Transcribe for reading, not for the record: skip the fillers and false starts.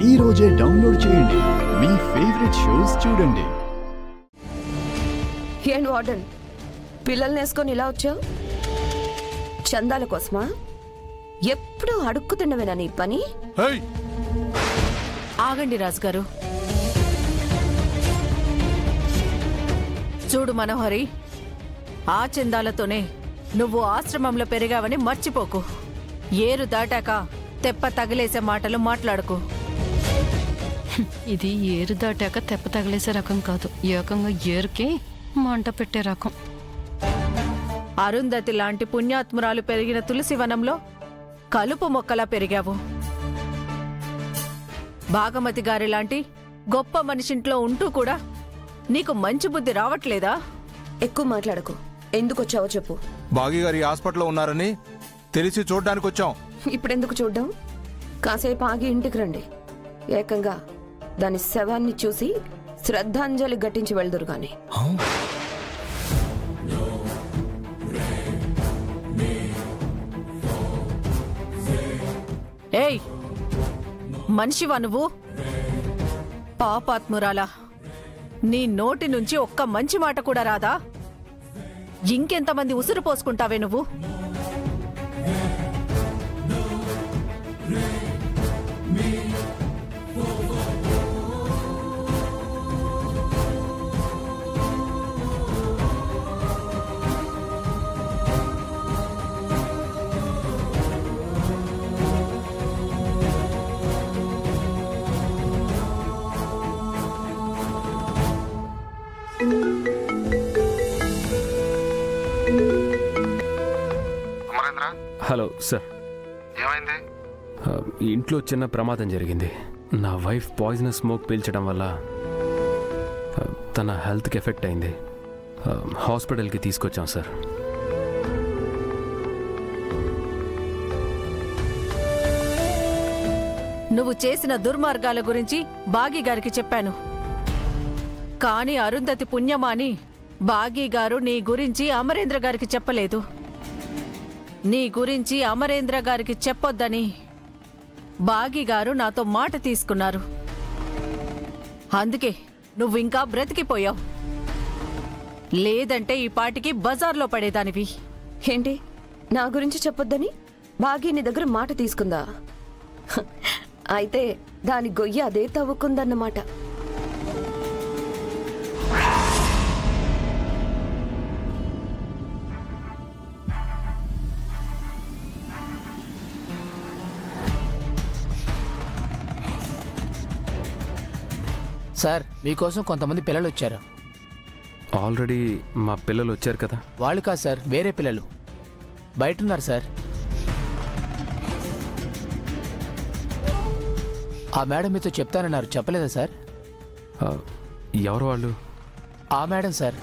ఈ రోజే డౌన్లోడ్ చేయండి, మీ ఫేవరెట్ షోస్ చూడండి. ఏం వార్డెన్, పిల్లల్ని వేసుకొని ఇలా వచ్చావు? చందాల కోసమా? ఎప్పుడు అడుక్కుతుండవేనా నీ పని? ఆగండి రాజుగారు. చూడు మనోహరి, ఆ చందాలతోనే నువ్వు ఆశ్రమంలో పెరిగావని మర్చిపోకు. ఏరు దాటాక తెప్ప తగిలేసే మాటలు మాట్లాడుకో. ఇది ఏరు దాటాక తెప్ప తగిలేసే రకం కాదు, ఏకంగా ఏరుకి మంట పెట్టే రకం. అరుంధతి లాంటి పుణ్యాత్మురాలు పెరిగిన తులసివనంలో కలుపు మొక్కలా పెరిగావు. భాగమతి గారి లాంటి గొప్ప మనిషింట్లో ఉంటూ కూడా నీకు మంచి బుద్ధి రావట్లేదా? ఎక్కువ మాట్లాడకు. ఎందుకు వచ్చావో చెప్పు. బాగి గారి హాస్పిటల్లో ఉన్నారని తెలిసి చూడ్డానికి వచ్చాం. ఇప్పుడెందుకు చూడ్డం? కాసేపు ఆగి ఇంటికి రండి. ఏకంగా దాని శవాన్ని చూసి శ్రద్ధాంజలి ఘటించి వెళ్దురు గాని. ఏయ్, మనిషివా నువ్వు? పాపాత్మురాలా, నీ నోటి నుంచి ఒక్క మంచి మాట కూడా రాదా? ఇంకెంతమంది ఉసురు పోసుకుంటావే నువ్వు? Hello sir. ఏమైంది? ఇంట్లో చిన్న ప్రమాదం జరిగింది. నా వైఫ్ పాయిజనస్ స్మోక్ పీల్చడం వల్ల తన హెల్త్కి ఎఫెక్ట్ అయింది. హాస్పిటల్కి తీసుకొచ్చాం సార్. నువ్వు చేసిన దుర్మార్గాల గురించి బాగీ గారికి చెప్పాను. కానీ అరుంధతి పుణ్యమాని బాగీ గారు నీ గురించి అమరేంద్ర గారికి చెప్పలేదు. నీ గురించి అమరేంద్ర గారికి చెప్పొద్దని బాగీ గారు నాతో మాట తీసుకున్నారు. అందుకే నువ్వు ఇంకా బ్రతికిపోయావు. లేదంటే ఈ పాటికి బజార్లో పడేదానివి. ఏంటి, నా గురించి చెప్పొద్దని బాగీ నీ దగ్గర మాట తీసుకుందా? అయితే దాని గొయ్యి అదే తవ్వుకుందన్నమాట. సార్, మీకోసం కొంతమంది పిల్లలు వచ్చారు. ఆల్రెడీ మా పిల్లలు వచ్చారు కదా? వాళ్ళు కాదు సార్, వేరే పిల్లలు బయట ఉన్నారు సార్. ఆ మేడం మీతో చెప్తానన్నారు, చెప్పలేదా సార్? ఎవరు వాళ్ళు? ఆ మేడం సార్.